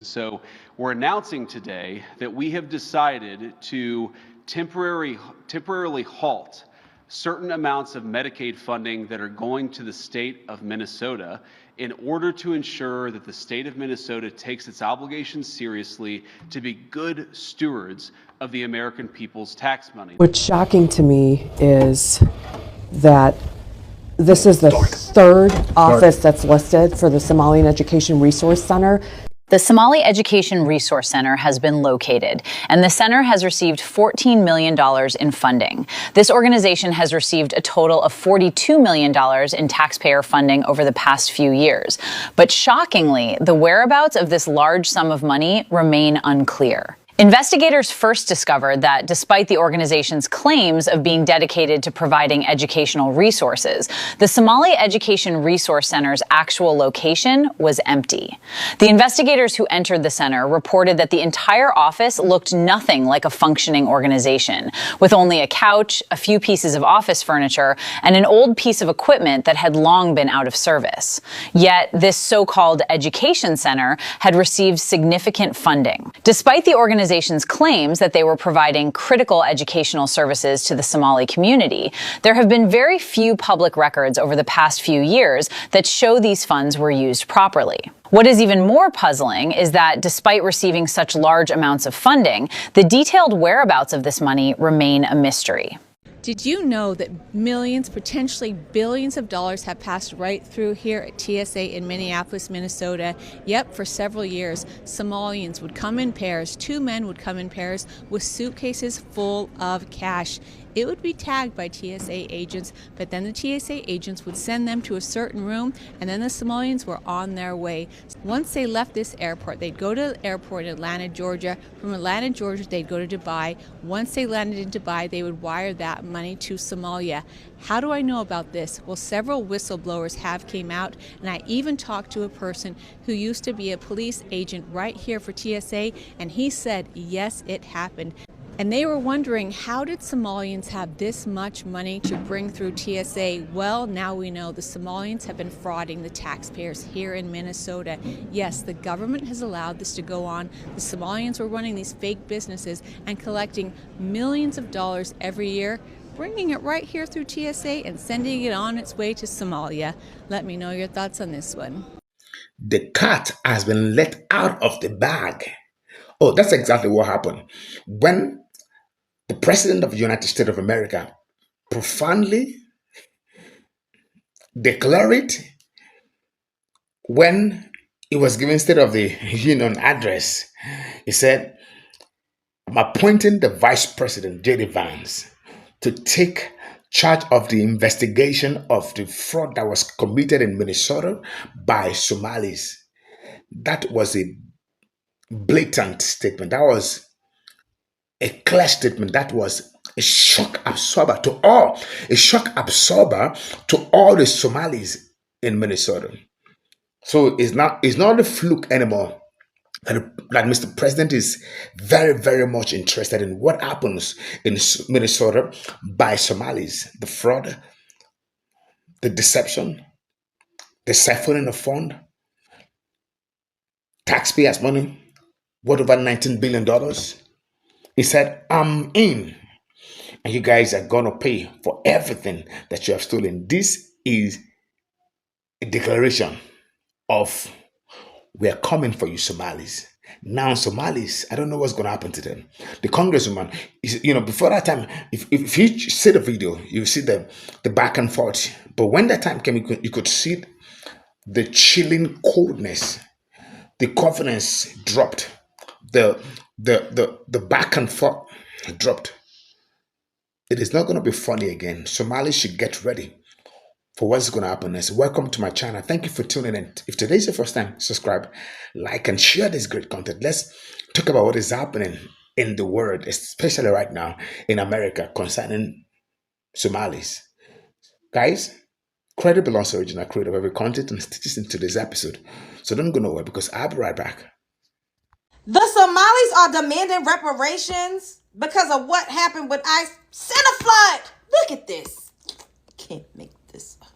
So we're announcing today that we have decided to temporarily halt certain amounts of Medicaid funding that are going to the state of Minnesota in order to ensure that the state of Minnesota takes its obligations seriously to be good stewards of the American people's tax money. What's shocking to me is that this is the third office that's listed for the Somalian Education Resource Center. The Somali Education Resource Center has been located, and the center has received $14 million in funding. This organization has received a total of $42 million in taxpayer funding over the past few years. But shockingly, the whereabouts of this large sum of money remain unclear. Investigators first discovered that despite the organization's claims of being dedicated to providing educational resources, the Somali Education Resource Center's actual location was empty. The investigators who entered the center reported that the entire office looked nothing like a functioning organization, with only a couch, a few pieces of office furniture, and an old piece of equipment that had long been out of service. Yet this so-called education center had received significant funding. Despite the organization's claims that they were providing critical educational services to the Somali community, there have been very few public records over the past few years that show these funds were used properly. What is even more puzzling is that despite receiving such large amounts of funding, the detailed whereabouts of this money remain a mystery. Did you know that millions, potentially billions of dollars have passed right through here at TSA in Minneapolis, Minnesota? Yep, for several years, Somalians would come in pairs, two men would come in pairs with suitcases full of cash. It would be tagged by TSA agents, but then the TSA agents would send them to a certain room, and then the Somalians were on their way. Once they left this airport, they'd go to the airport in Atlanta, Georgia. From Atlanta, Georgia, they'd go to Dubai. Once they landed in Dubai, they would wire that money to Somalia. How do I know about this? Well, several whistleblowers have came out, and I even talked to a person who used to be a police agent right here for TSA, and he said, yes, it happened. And they were wondering, how did Somalians have this much money to bring through TSA? Well, now we know the Somalians have been frauding the taxpayers here in Minnesota. Yes, the government has allowed this to go on. The Somalians were running these fake businesses and collecting millions of dollars every year, bringing it right here through TSA and sending it on its way to Somalia. Let me know your thoughts on this one. The cat has been let out of the bag. Oh, that's exactly what happened. When the President of the United States of America profoundly declared it when he was giving State of the Union address. He said, I'm appointing the Vice President, J.D. Vance, to take charge of the investigation of the fraud that was committed in Minnesota by Somalis. That was a blatant statement. That was a clear statement. That was a shock absorber to all the Somalis in Minnesota. So it's not a fluke anymore that Mr. President is very, very much interested in what happens in Minnesota by Somalis. The fraud, the deception, the siphoning of fund, taxpayers' money, worth over $19 billion. He said, I'm in, and you guys are going to pay for everything that you have stolen. This is a declaration of, we are coming for you, Somalis. Now, Somalis, I don't know what's going to happen to them. The congresswoman, before that time, if you see the video, you see the back and forth. But when that time came, you could see the chilling coldness. The confidence dropped. The back and forth dropped. It is not going to be funny again. Somalis should get ready for what's going to happen next. Welcome to my channel. Thank you for tuning in. If today is your first time, subscribe, like, and share this great content. Let's talk about what is happening in the world, especially right now in America concerning Somalis. Guys, credit belongs to the original creator of every content and stitches into this episode. So don't go nowhere because I'll be right back. The Somalis are demanding reparations because of what happened with ICE. Send a flood. Look at this. Can't make this up.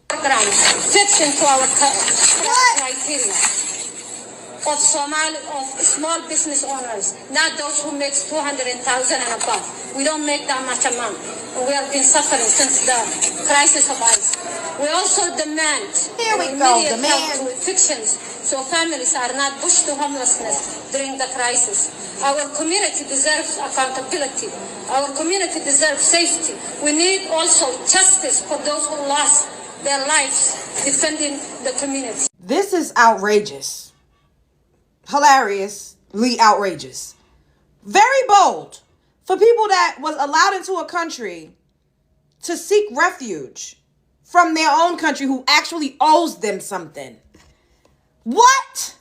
Fits into our What? criteria. of small business owners, not those who make 200,000 and above. We don't make that much amount. And we have been suffering since the crisis of ICE. We also demand immediate help to evictions so families are not pushed to homelessness during the crisis. Our community deserves accountability. Our community deserves safety. We need also justice for those who lost their lives defending the community. This is outrageous. Hilariously outrageous. Very bold for people that was allowed into a country to seek refuge from their own country who actually owes them something. What?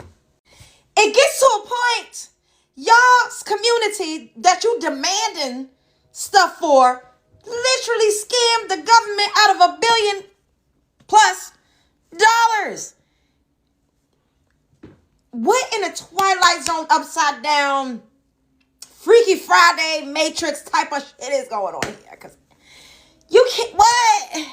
It gets to a point, y'all's community that you demanding stuff for literally scammed the government out of $1 billion+ dollars. What in the Twilight Zone upside down Freaky Friday Matrix type of shit is going on here? Cause you can't, what?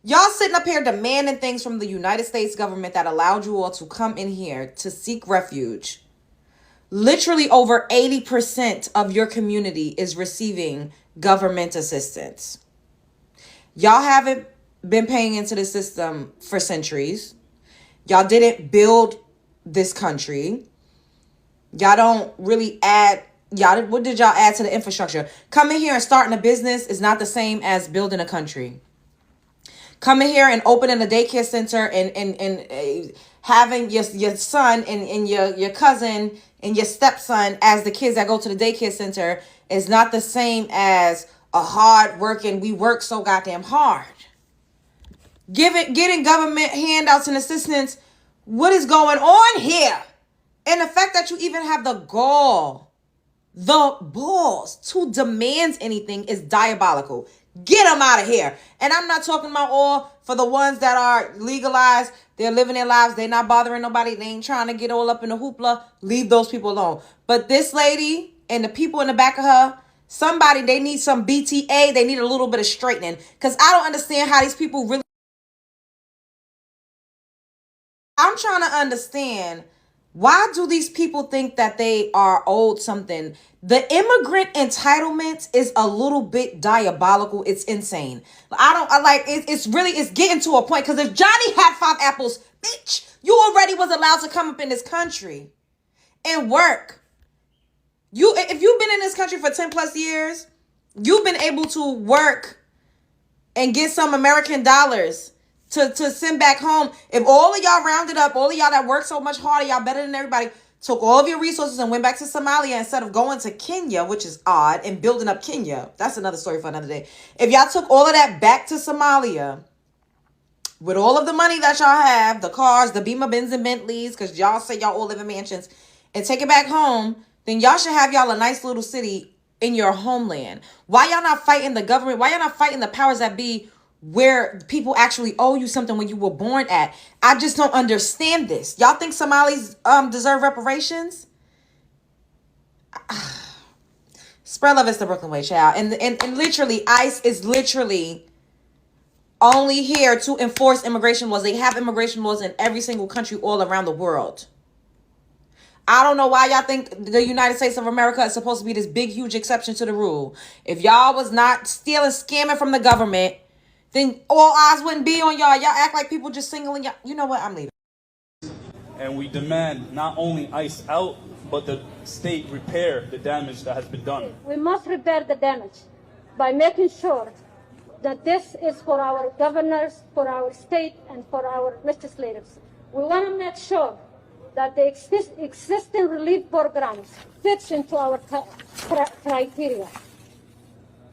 Y'all sitting up here demanding things from the United States government that allowed you all to come in here to seek refuge. Literally over 80% of your community is receiving government assistance. Y'all haven't been paying into the system for centuries. Y'all didn't build this country. Y'all don't really add, what did y'all add to the infrastructure? Coming here and starting a business is not the same as building a country. Coming here and opening a daycare center and having your son and your cousin and your stepson as the kids that go to the daycare center is not the same as a hard working, we work so goddamn hard. Getting government handouts and assistance. What is going on here? And the fact that you even have the gall, the balls to demand anything is diabolical. Get them out of here. And I'm not talking about all for the ones that are legalized. They're living their lives. They're not bothering nobody. They ain't trying to get all up in the hoopla. Leave those people alone. But this lady and the people in the back of her, somebody, they need some BTA. They need a little bit of straightening. Because I don't understand how these people really... I'm trying to understand, why do these people think that they are owed something? The immigrant entitlement is a little bit diabolical. It's insane. It's getting to a point, because if Johnny had 5 apples, bitch, you already was allowed to come up in this country and work. If you've been in this country for 10+ years, you've been able to work and get some American dollars to send back home. If all of y'all rounded up, all of y'all that work so much harder, y'all better than everybody, took all of your resources and went back to Somalia instead of going to Kenya, which is odd, and building up Kenya. That's another story for another day. If y'all took all of that back to Somalia with all of the money that y'all have, the cars, the Beamer, Benz, and Bentleys, because y'all say y'all all live in mansions, and take it back home, then y'all should have y'all a nice little city in your homeland. Why y'all not fighting the government? Why y'all not fighting the powers that be, where people actually owe you something when you were born at? I just don't understand this. Y'all think Somalis deserve reparations? Spread love is the Brooklyn way, child. And literally, ICE is literally only here to enforce immigration laws. They have immigration laws in every single country all around the world. I don't know why y'all think the United States of America is supposed to be this big, huge exception to the rule. If y'all was not stealing, scamming from the government, then all eyes wouldn't be on y'all. Y'all act like people just singling y'all. You know what? I'm leaving. And we demand not only ICE out, but the state repair the damage that has been done. We must repair the damage by making sure that this is for our governors, for our state, and for our legislators. We want to make sure that the existing relief programs fits into our criteria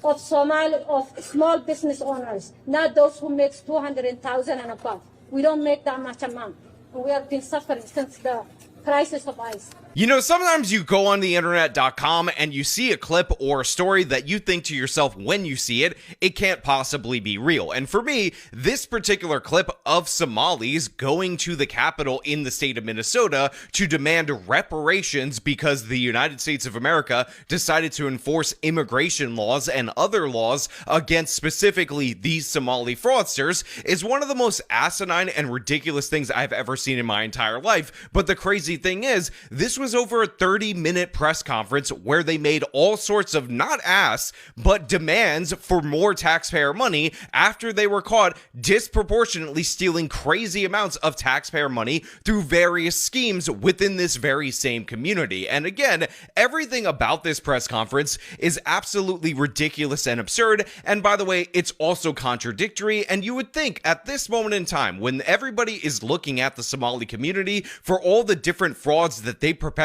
of small business owners, not those who make 200,000 and above. We don't make that much amount. And we have been suffering since the crisis of ICE. You know, sometimes you go on the internet.com and you see a clip or a story that you think to yourself when you see it, it can't possibly be real. And for me, this particular clip of Somalis going to the Capitol in the state of Minnesota to demand reparations because the United States of America decided to enforce immigration laws and other laws against specifically these Somali fraudsters is one of the most asinine and ridiculous things I've ever seen in my entire life. But the crazy thing is, this was over a 30-minute press conference where they made all sorts of not asks, but demands for more taxpayer money after they were caught disproportionately stealing crazy amounts of taxpayer money through various schemes within this very same community. And again, everything about this press conference is absolutely ridiculous and absurd. And by the way, it's also contradictory. And you would think at this moment in time, when everybody is looking at the Somali community for all the different frauds that they perpetuated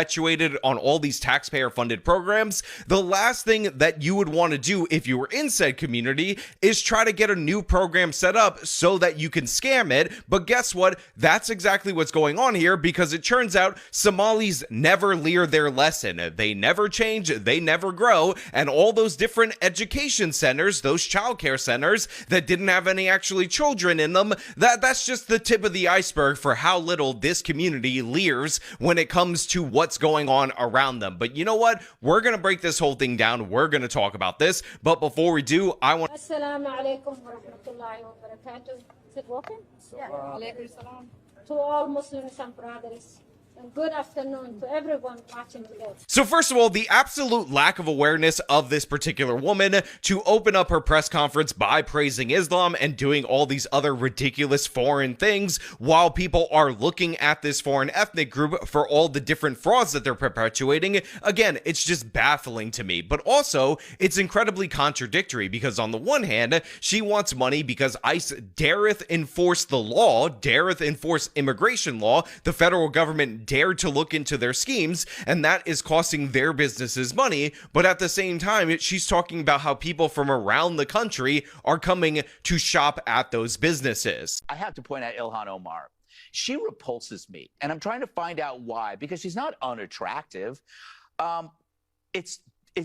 on all these taxpayer-funded programs, the last thing that you would want to do if you were in said community is try to get a new program set up so that you can scam it. But guess what? That's exactly what's going on here, because it turns out Somalis never learn their lesson. They never change, they never grow, and all those different education centers, those childcare centers that didn't have any actually children in them, that's just the tip of the iceberg for how little this community lears when it comes to what's going on around them. But you know what? We're going to break this whole thing down. We're going to talk about this. But before we do, I want... Assalamu alaikum wa rahmatullahi wa barakatuh. Is it working? Yeah. Alaikum salam. To all Muslims and brothers. And good afternoon to everyone watching today. So first of all, the absolute lack of awareness of this particular woman to open up her press conference by praising Islam and doing all these other ridiculous foreign things while people are looking at this foreign ethnic group for all the different frauds that they're perpetuating. Again, it's just baffling to me. But also, it's incredibly contradictory because on the one hand, she wants money because ICE dareth enforce the law, dareth enforce immigration law. The federal government dared to look into their schemes, and that is costing their businesses money. But at the same time, she's talking about how people from around the country are coming to shop at those businesses. I have to point out Ilhan Omar. She repulses me, and I'm trying to find out why, because she's not unattractive.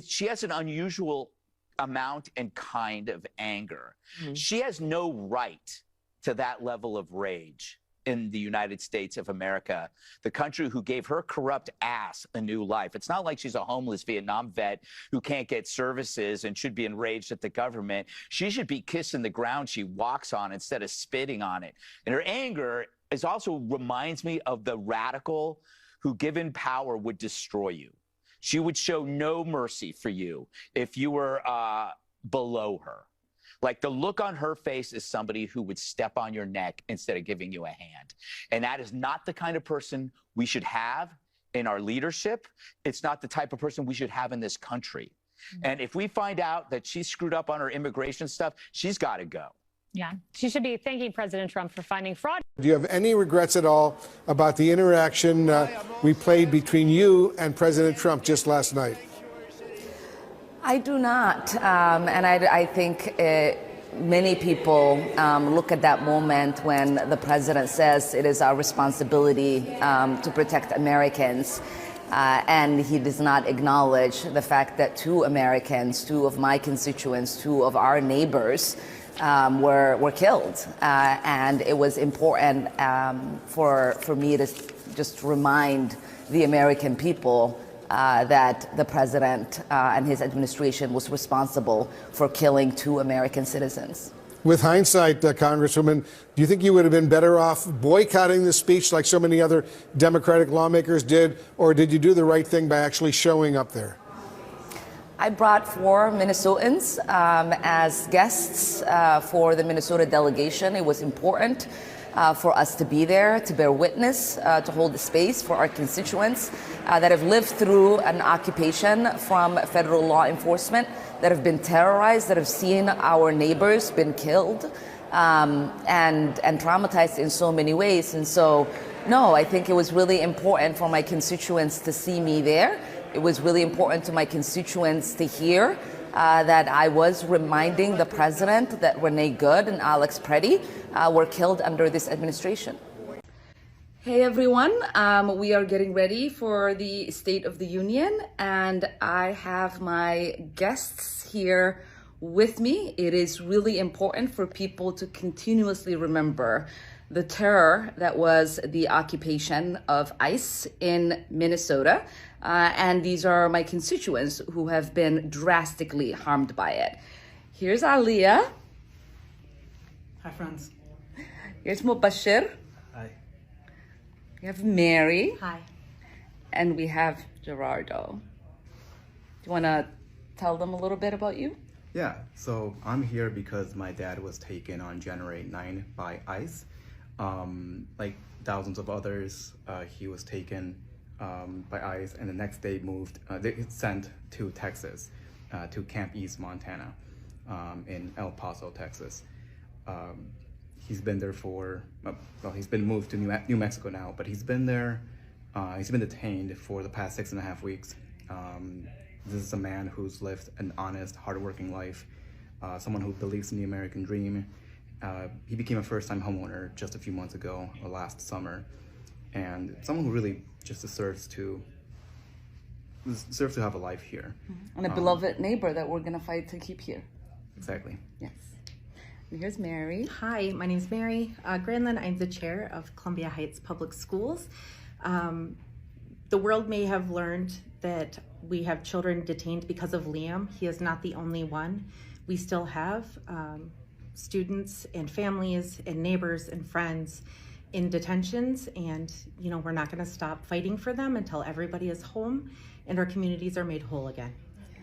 She has an unusual amount and kind of anger. Mm-hmm. She has no right to that level of rage in the United States of America, the country who gave her corrupt ass a new life. It's not like she's a homeless Vietnam vet who can't get services and should be enraged at the government. She should be kissing the ground she walks on instead of spitting on it. And her anger is also reminds me of the radical who, given power, would destroy you. She would show no mercy for you if you were below her. Like, the look on her face is somebody who would step on your neck instead of giving you a hand. And that is not the kind of person we should have in our leadership. It's not the type of person we should have in this country. Mm-hmm. And if we find out that she screwed up on her immigration stuff, she's got to go. Yeah, she should be thanking President Trump for finding fraud. Do you have any regrets at all about the interaction we played between you and President Trump just last night? I do not, and I think many people look at that moment when the president says it is our responsibility to protect Americans, and he does not acknowledge the fact that two Americans, two of my constituents, two of our neighbors were killed, and it was important for me to just remind the American people that the president and his administration was responsible for killing two American citizens. With hindsight, Congresswoman, do you think you would have been better off boycotting the speech like so many other Democratic lawmakers did, or did you do the right thing by actually showing up there? I brought 4 Minnesotans as guests for the Minnesota delegation. It was important for us to be there, to bear witness, to hold the space for our constituents that have lived through an occupation from federal law enforcement, that have been terrorized, that have seen our neighbors been killed and traumatized in so many ways. And so, no, I think it was really important for my constituents to see me there. It was really important to my constituents to hear that I was reminding the president that Renee Good and Alex Preddy were killed under this administration. Hey everyone, we are getting ready for the State of the Union, and I have my guests here with me. It is really important for people to continuously remember the terror that was the occupation of ICE in Minnesota. And these are my constituents who have been drastically harmed by it. Here's Aliyah. Hi, friends. Here's Mubashir. Hi. We have Mary. Hi. And we have Gerardo. Do you want to tell them a little bit about you? Yeah, so I'm here because my dad was taken on January 9 by ICE. Like thousands of others, he was taken by ICE, and the next day they sent to Texas, to Camp East, Montana, in El Paso, Texas. He's been there he's been moved to New Mexico now, but he's been there, he's been detained for the past 6.5 weeks. This is a man who's lived an honest, hardworking life, someone who believes in the American dream. He became a first-time homeowner just a few months ago, or last summer, and someone who really just deserves to have a life here. And a beloved neighbor that we're gonna fight to keep here. Exactly. Yes. And here's Mary. Hi, my name's Mary Granlund. I'm the chair of Columbia Heights Public Schools. The world may have learned that we have children detained because of Liam. He is not the only one. We still have students and families and neighbors and friends in detentions, and we're not going to stop fighting for them until everybody is home and our communities are made whole again.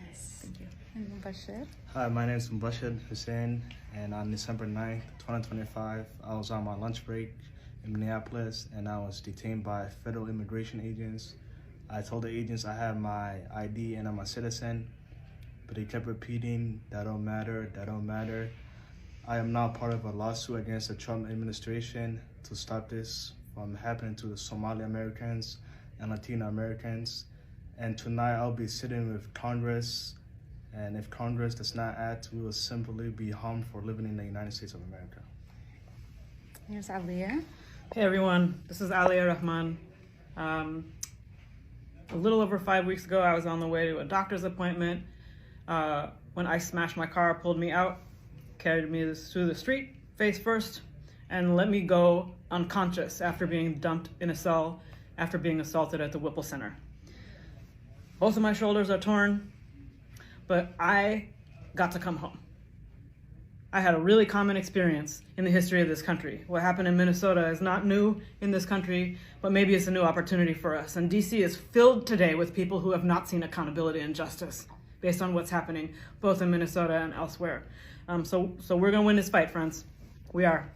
Yes. Thank you. And Bashir. Hi, my name is Mubashir Hussein, and on December 9th, 2025, I was on my lunch break in Minneapolis, and I was detained by federal immigration agents. I told the agents I have my ID and I'm a citizen, but they kept repeating, that don't matter, that don't matter. I am now part of a lawsuit against the Trump administration to stop this from happening to the Somali Americans and Latino Americans. And tonight I'll be sitting with Congress, and if Congress does not act, we will simply be harmed for living in the United States of America. Here's Aliyah. Hey everyone, this is Aliyah Rahman. A little over 5 weeks ago, I was on the way to a doctor's appointment when ICE smashed my car, pulled me out, carried me through the street, face first, and let me go unconscious after being dumped in a cell after being assaulted at the Whipple Center. Both of my shoulders are torn, but I got to come home. I had a really common experience in the history of this country. What happened in Minnesota is not new in this country, but maybe it's a new opportunity for us. And DC is filled today with people who have not seen accountability and justice based on what's happening both in Minnesota and elsewhere. So we're gonna win this fight, friends. We are.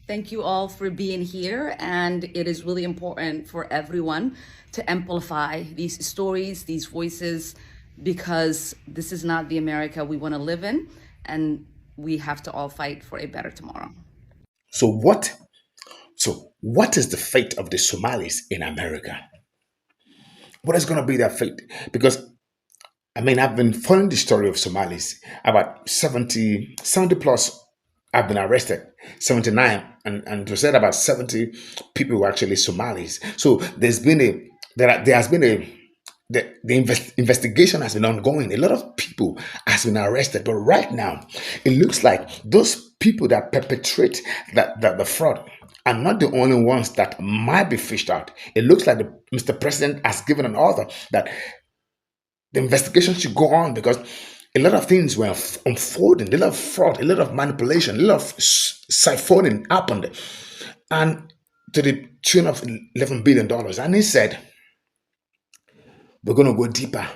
Thank you all for being here, and it is really important for everyone to amplify these stories, these voices, because this is not the America we want to live in, and we have to all fight for a better tomorrow. So what is the fate of the Somalis in America? What is going to be their fate? Because I've been following the story of Somalis. About 70 plus have been arrested, 79, and it was said about 70 people were actually Somalis. So the investigation has been ongoing. A lot of people has been arrested, but right now it looks like those people that perpetrate the fraud are not the only ones that might be fished out. It looks like Mr. President has given an order that the investigation should go on, because a lot of things were unfolding, a lot of fraud, a lot of manipulation, a lot of siphoning happened, and to the tune of $11 billion. And he said, we're going to go deeper.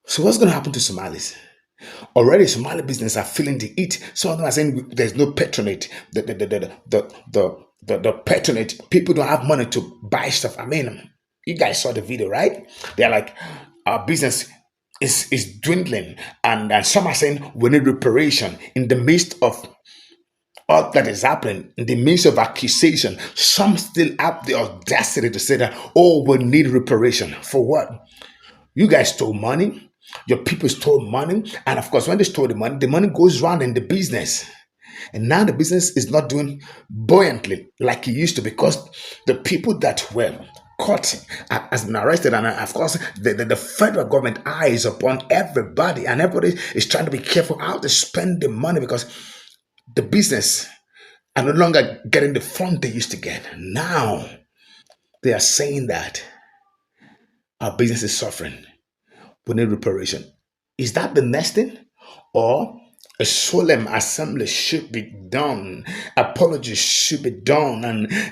So what's going to happen to Somalis? Already Somali businesses are feeling the heat. Some of them are saying there's no patronage. The patronage, people don't have money to buy stuff. You guys saw the video, right? They're like, our business is dwindling. And some are saying we need reparation. In the midst of all that is happening, in the midst of accusation, some still have the audacity to say that, oh, we need reparation. For what? You guys stole money. Your people stole money. And of course, when they stole the money goes around in the business. And now the business is not doing buoyantly like it used to, because the people that were caught has been arrested, and of course the federal government eyes upon everybody, and everybody is trying to be careful how to spend the money, because the business are no longer getting the fund they used to get. Now they are saying that our business is suffering. We need reparation. Is that the next thing? Or a solemn assembly should be done, apologies should be done,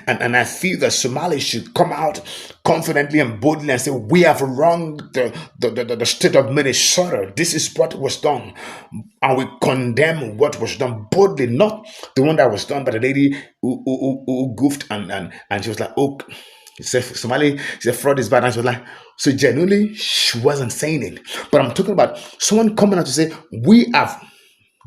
and I feel that Somalis should come out confidently and boldly and say, we have wronged the state of Minnesota. This is what was done, and we condemn what was done boldly, not the one that was done by the lady who goofed and she was like, oh, he said Somali, he said fraud is bad. And she was like, so genuinely, she wasn't saying it. But I'm talking about someone coming out to say, we have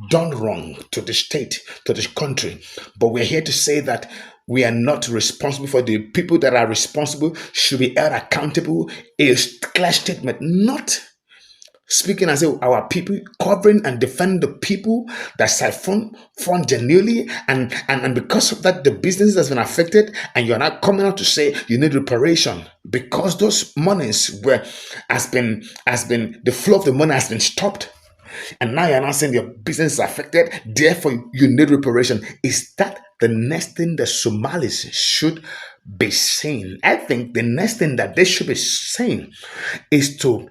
done wrong to the state, to this country. But we're here to say that we are not responsible. For the people that are responsible should be held accountable. A clear statement, not speaking as if our people, covering and defending the people that siphon from genuinely, and because of that the business has been affected, and you're not coming out to say you need reparation because those monies has been the flow of the money has been stopped, and now you're not saying your business is affected, therefore you need reparation. Is that the next thing the Somalis should be saying? I think the next thing that they should be saying is to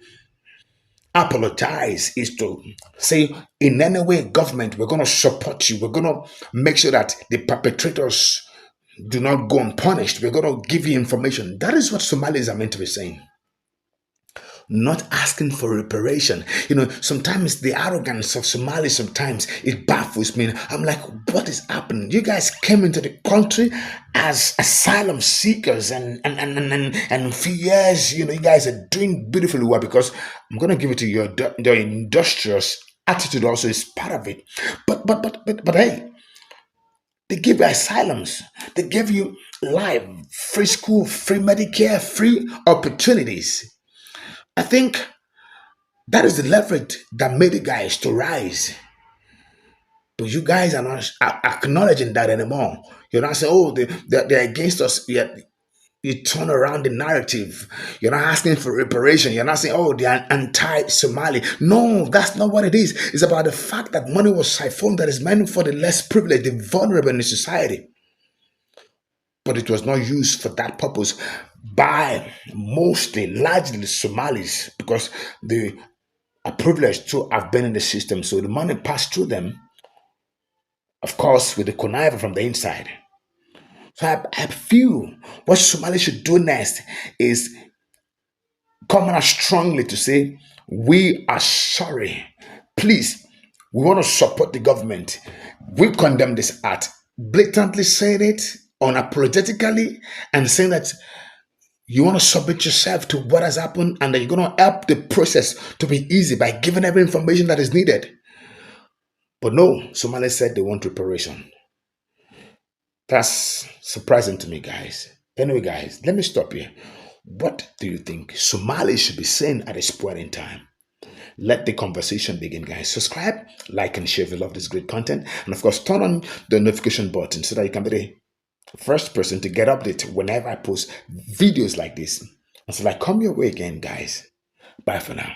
apologize, is to say, in any way, government, we're going to support you. We're going to make sure that the perpetrators do not go unpunished. We're going to give you information. That is what Somalis are meant to be saying. Not asking for reparation. Sometimes the arrogance of Somalis, sometimes it baffles me. I'm like, what is happening? You guys came into the country as asylum seekers, and for years, you guys are doing beautifully well, because I'm going to give it to you, your industrious attitude also is part of it. But hey, they give you asylums. They give you life, free school, free Medicare, free opportunities. I think that is the leverage that made the guys to rise. But you guys are not acknowledging that anymore. You're not saying, oh, they're against us. Yet you turn around the narrative. You're not asking for reparation. You're not saying, oh, they're anti-Somali. No, that's not what it is. It's about the fact that money was siphoned that is meant for the less privileged, the vulnerable in the society. But it was not used for that purpose by largely Somalis, because they are privileged to have been in the system. So the money passed through them, of course, with the conniver from the inside. So I feel what Somalis should do next is come out strongly to say, we are sorry. Please, we want to support the government. We condemn this act. Blatantly saying it, unapologetically, and saying that you want to submit yourself to what has happened, and that you're going to help the process to be easy by giving every information that is needed. But no, Somalis said they want reparation. That's surprising to me, guys. Anyway, guys, let me stop here. What do you think Somalis should be saying at this point in time? Let the conversation begin, guys. Subscribe, like, and share if you love this great content. And of course, turn on the notification button so that you can be the first person to get updated whenever I post videos like this. Until I come your way again, guys. Bye for now.